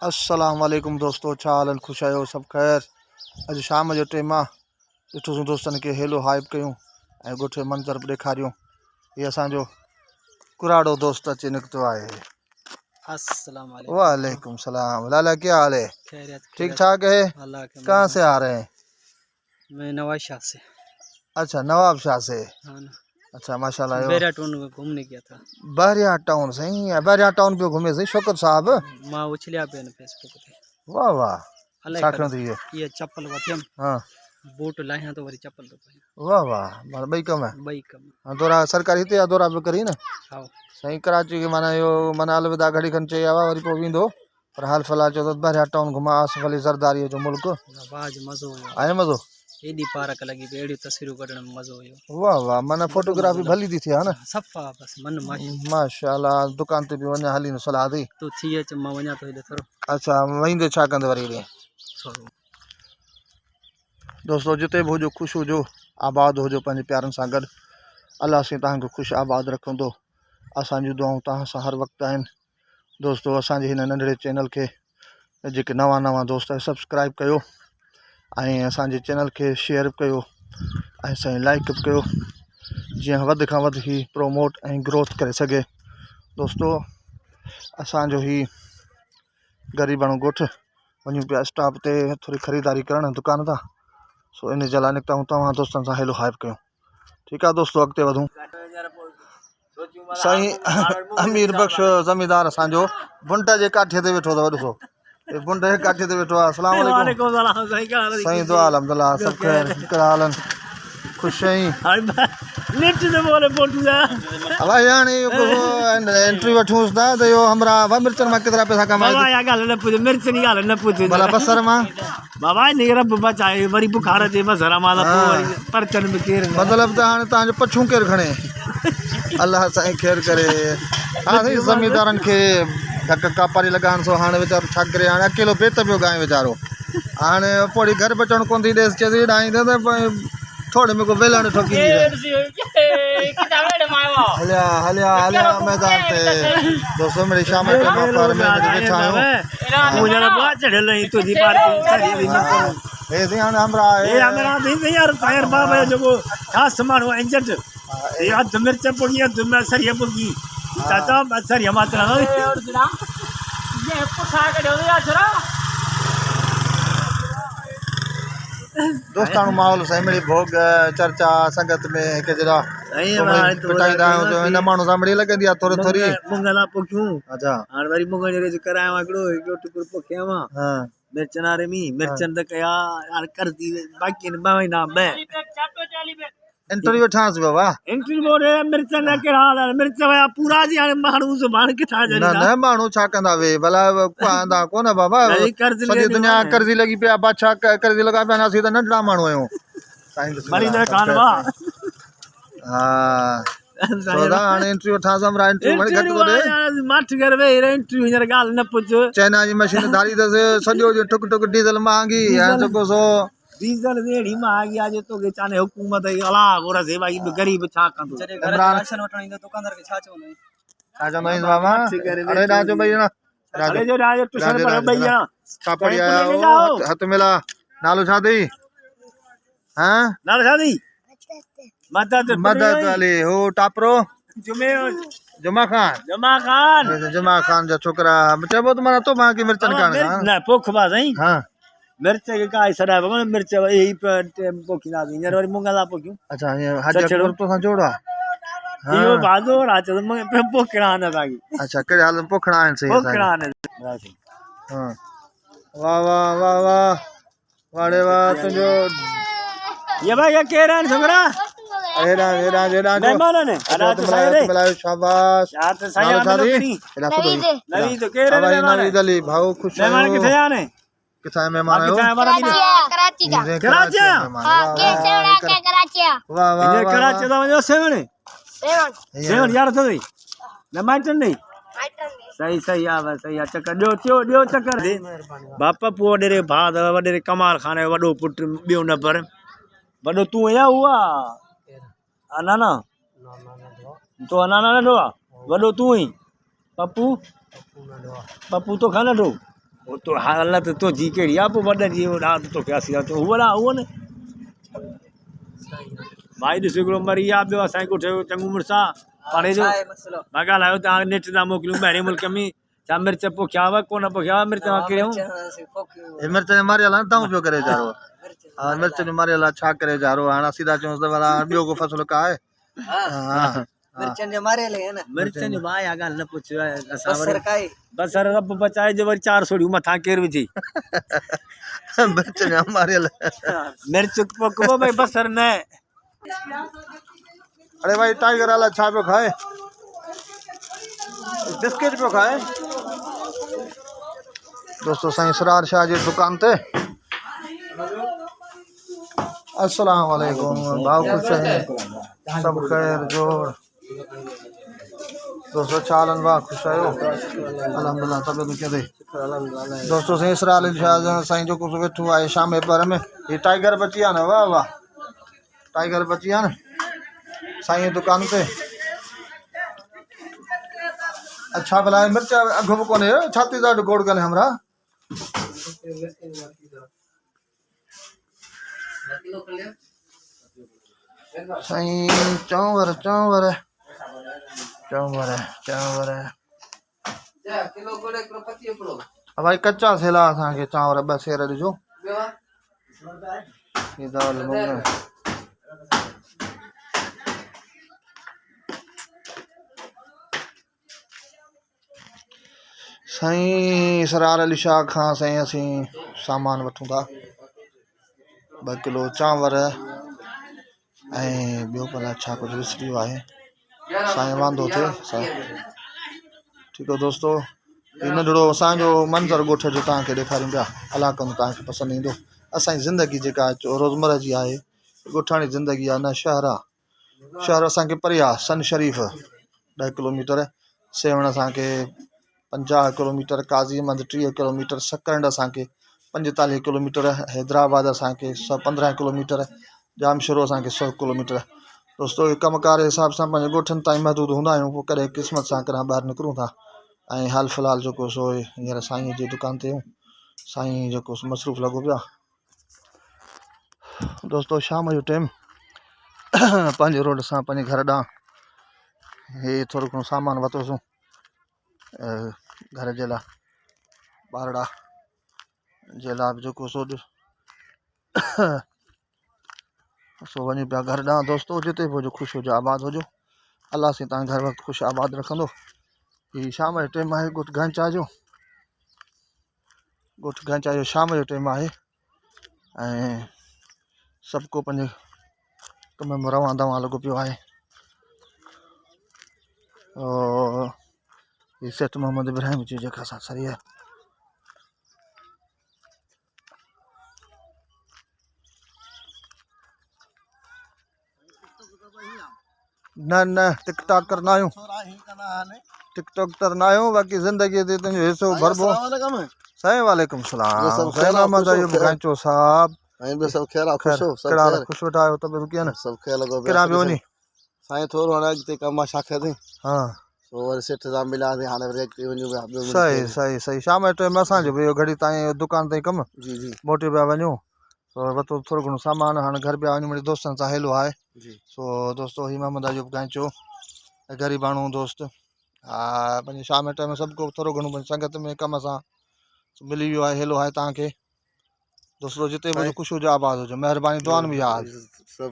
अस्सलाम वालेकुम दोस्तों, छा हाल खुश आहियो सब खैर। अॼु शाम जो टाइम आहे, ॾिठोसीं दोस्तनि खे हेलो हाइप कयूं ऐं ॻोठ जो मंज़र बि ॾेखारियूं। हीअ असांजो कुराड़ो दोस्त अची निकितो आहे। अस्सलाम वालेकुम। वालेकुम सलाम। लाला क्या हाल है? खैरियत ठीक ठाक है? अल्लाह के कहाँ से आ रहे हैं? मैं नवाज शाह से। अच्छा, नवाब शाह से। हाँ ना। अच्छा माशाल्लाह। बेरा टाउन में घूमने गया था। बहरिया टाउन से ही? बहरिया टाउन पे घूमे सही शौकत साहब? माँ उछलिया पे न फेसबुक पे। वाह वाह। अल्लाह छा कर खणो थी ये चप्पल वठियम। हाँ बूट लाया तो वरी चप्पल तो पाया। वाह वाह, माना ॿई कम है। बई कम। हाँ, दौरा सरकारी हिते या दौरा पे करी न आओ सही कराची के माना यो माना अलविदा घड़ी खन चई आवा वरी पोइ वेंदो। पर हाल फिलहाल चओ त बहरिया टाउन घुमा आसिफ अली ज़रदारी जो मुल्क आवाज मज़ो हुयो। आयो मज़ो? एडी पार्क लगी पे एडी तस्वीरूं कढण में मज़ो हुयो। वाह वाह, माना फोटोग्राफी भली थी थिए हा न? सफ़ा बस मन माशी। माशाल्लाह। दुकान ते बि वञा हली न सलाह थी। तू थी अच मां वञा तो हेॾे थोरो। अच्छा वेंदे छा कंदे वरी हेॾे? थोरो दोस्तों जिते बि हुजो ख़ुशि हुजो, आबाद हुजो पंहिंजे प्यारनि सां गॾु। अल्लाह से तव्हांखे ख़ुशि आबाद रखंदो। असांजूं दुआऊं तव्हां सां हर वक़्तु आहिनि। दोस्तों असांजे हिन नंढड़े चैनल खे जेके नवां दोस्त सब्सक्राइब कयो ऐं असांजे चैनल खे शेयर बि कयो ऐं साईं लाइक बि कयो, जीअं वधि खां वधि ही प्रोमोट ऐं ग्रोथ करे सघे। दोस्तों असांजो ही ग़रीबाणो ॻोठ वञूं पिया स्टॉप ते थोरी ख़रीदारी करणु दुकान तां, सो इन जे लाइ निकिता आहियूं। तव्हां दोस्तनि सां हेलो हाइप कयूं। ठीकु आहे दोस्तों, अॻिते वधूं। साईं अमीर बख्श ज़मींदार असांजो बुंट जे काठीअ ते वेठो अथव। ॾिसो बुंट जे काठीअ ते वेठो आहे। अस्सलाम वालेकुम साईं। दुआ अल्हम्दुलिल्लाह सब ख़ैर। कहिड़ा हाल आहिनि? ख़ुशि आहीं? अलाए हाणे एंट्री वठूंसि था त इहो हमरा मिर्चनि मां केतिरा पैसा कमाए? भला बसर मां बाबा रब बचाए वरी बुखार जे बसर मां परचन में केर मतिलबु त हाणे तव्हांजो पछूं केरु खणे? अल्लाह साईं ख़ैर करे। हा साईं, ज़मींदारनि खे धक कापारी लॻाइण सो हाणे वीचारो छा करे, हाणे अकेलो पेट पियो गाए वीचारो। हाणे पोइ घर बचणु कोन थी ॾेसि, चएसि ॾाई त थोड़े में को वेलण ठोकी हलिया हलिया हलिया मैदान ते। दोस्तों मेरी शाम के दोपहर में बैठा हूं। ए सी हाणे हमरा ए हमरा दिन यार फायर बाबा जो खास सामान वो इंजट ये आज मिर्च पोगी तुम सरिया पोगी चाचा सरिया मात्रा ये पुछा के दो यार जरा दोस्ताणो माहौल साईं मिली भोग चर्चा संगत में हिकु जरा पिटाईंदा आहियूं त हिन माण्हू सां मिड़ी लॻंदी आहे थोरी थोरी मुंगला पोखियूं। अच्छा हाणे वरी मुंगल जो करायो हिकिड़ो टुकुर पोखिया मां हाँ मिर्चन वारे में मिर्चन त कया यार कर दी बाकी न महीना में एंट्री वठांसि बाबा। एंट्री बोले मिर्चन न कहिड़ा हाल आहे? मिर्च वया पूरा जी हाणे माण्हू सुभाणे किथां न जड़ी न माण्हू छा कंदा वे भला आंदा कोन बाबा। सॼी दुनिया कर्ज़ी लॻी पिया, बादशाह कर्ज़ी लॻा पिया, असीं त नंढड़ा माण्हू आहियूं। मरी न खानवा हा सोदा हाणे एंट्री वठांसि हमरा। एंट्री वरी घटि थो ॾे। मठ कर वे एंट्री हींअर ॻाल्हि न पुछ। चाइना जी मशीन धारी अथसि, सॼो जो टुक टुक डीज़ल महांगी ऐं जेको सो डीज़ल रेड़ी महांगी आहे जो तोखे चाने हुकूमत अला गोरा से भाई गरीब छा कंदो? राशन वठण ईंदो दुकानदार खे छा चवंदो? छा चवंदो आहिनि बाबा? अरे राजो भई ना अरे जो राजो ट्यूशन पर भैया छा पढ़ी आया हो? हथ मिला। नालो छा अथई? हां नालो छा अथई? मदद अली। हो टापरो जुमा खान जा छोकरा चइबो त माना तो मां की मिर्चन खान न पोख बा सही। हां मिर्च के काई सदा भगवान मिर्च यही पोखी ना दी वरी मुंगला पोखियो। अच्छा ये हाजी तो सा जोड़ा यो बाजो रात में पोखणा न तागी। अच्छा केड़े हाल में पोखणा आइन सही पोखणा न। हां वाह वाह वाह वाह वाड़े वाह तुझो ये भाई केरन छोकरा एड़ा मेहमान ने अरे तो सही रे मिलायो शाबाश यार तो सही आने नवी तो केरन मेहमान नवी दली भाऊ खुश मेहमान किथे आने किथा मेहमान आयो? कराची का कराची हां के सेवड़ा के कराची वाह वाह ये कराची दा वजो सेवन यार तो न माइटन नहीं सही सही आ सही आ चक्कर दियो चक्कर दे बापा पो डेरे भाद वडे कमाल खान वडो पुट बियो न पर वडो तू या हुआ अनाना तो अनाना न दो वडो तू ही पप्पू तो खाना दो वो तो हालत तो जी कहिड़ी आहे पोइ वॾनि जी राति तोखे असी आहे तो उहो न भाई ॾिस हिकिड़ो मरी आहे ॿियो असांजे ॻोठ जो चङो मुड़ुसु आहे पाणे जो मां ॻाल्हायो तव्हां नेट था मोकिलियूं ॿाहिरि मुल्क में छा मिर्च पोखिया हुआ कोन पोखिया हुआ मिर्च कहिड़ियूं हे मिर्च ने मारियल आहे न तव्हां पियो करे जारो हा मिर्च ने मारियल आहे छा करे जारो हाणे असीं था चऊं त भला ॿियो को फसल का आहे हा मिर्चन जो मारे ले है ना मिर्चनि जो भाई ॻाल्हि न पुछ असां बसर काई बसर रब बचाए जो वरी 4 सोड़ियूं मथां केरु विझी मिर्च ने मारियल मिर्च पोखबो भाई बसर न अरे भाई टाइगर वाला छा पियो खाए बिस्किट पियो खाए दोस्तों साईं सरार शाह जी दुकान ते अस्सलाम वालेकुम भाव खुश है सब खैर जोड़ दोस्तों चालन वाह खुश आयो अल्हम्दुलिल्लाह तबियत के दे दोस्तों साईं सरार शाह साईं जो कुछ वेठो आहे शाम पर में ये टाइगर बची आ न वाह वाह टाइगर बची आ न साईं दुकान ते अच्छा भला मिर्च अघु कोने छाती दा गोड़ गले हमरा साईं चांवर चांवर चांवर चांवर किलो गोड़े किलो 25 किलो भाई कच्चा सेला असां के चांवर ब सेर ॾिजो ये दाल मुंग साईं सरार अली शाह खां साईं असीं सामान वठूं था 2 किलो चांवर ऐं ॿियो भला छा कुझु विसरी वियो आहे साईं वांदो थिए ठीकु आहे दोस्तो हीउ नंढिड़ो असांजो मंज़र ॻोठ जो तव्हांखे ॾेखारियूं पिया अलाह कंदो तव्हांखे पसंदि ईंदो असांजी ज़िंदगी जेका रोज़मर्रा जी आहे ॻोठाणी ज़िंदगी आहे न शहर आहे शहर असांखे परे आहे सन शरीफ़ 10 किलोमीटर सेवण असांखे 50 किलोमीटर काज़ीमंद 30 किलोमीटर सकरंड असांखे 45 किलोमीटर हैदराबाद असांखे 15 किलोमीटर जामशोरो असांखे 100 किलोमीटर दोस्तों कमकार जे हिसाब सां पंहिंजे ॻोठनि ताईं महदूद हूंदा आहियूं पोइ कॾहिं क़िस्मत सां कॾहिं ॿाहिरि निकिरूं था ऐं हाल फ़िलहाल जेको सो हींअर साईं जी दुकान ते साईं जेको मसरूफ़ लॻो पिया दोस्तों शाम जो टाइम पंहिंजे रोड सां पंहिंजे घर ॾांहुं हे थोरो घणो सामान वरितोसीं घर जे लाइ ॿारड़ा जे लाइ जेको सो सो वञूं पिया घर ॾांहुं दोस्तो जिते बि हुजो ख़ुशि हुजो आबाद हुजो अलाह साईं तव्हां घर वक़्तु ख़ुशि आबाद रखंदो हीउ शाम जो टाइम आहे ॻोठ घंचा जो ॻोठ घंचा जो शाम जो टाइम आहे ऐं सभु को पंहिंजे कम में रवां दवां लॻो पियो आहे हीउ सेठ मोहम्मद इब्राहिम जी जेका असां सरी आहे न न टिकटॉक करना आहियूं टिकटॉक करना आहियूं बाक़ी ज़िंदगी ते तुंहिंजो हिसो भरबो साईं वालेकुम सलाम मोहम्मद अयूब घंचो साहब सब खेल खुश हो सब कहिड़ा खुश वेठा आहियो तबियत कीअं न सब खेल लॻो कहिड़ा पियो वञी साईं थोरो हाणे अॻिते कमु आहे शाखे ते हा सो वरी सेठ सां मिलियासीं हाणे वरी अॻिते वञूं पिया ॿियो सही सही सही शाम जे टाइम असांजो बि इहो घड़ी ताईं दुकान ताईं कमु जी जी मोटी पिया वञूं तो वरितो थोरो घणो सामान हाणे घर पिया वञूं मुंहिंजे दोस्तनि सां हेलो आहे जी सो दोस्तो ही मोहम्मद अयूब घंचो ग़रीब माण्हू दोस्त हा पंहिंजे शाम जे टाइम सभु को थोरो घणो संगत में कम सां मिली वियो आहे हेलो आहे तव्हांखे दोस्तो जिते बि ख़ुशि हुजो आबाद हुजो महिरबानी दुआनि में यादि सब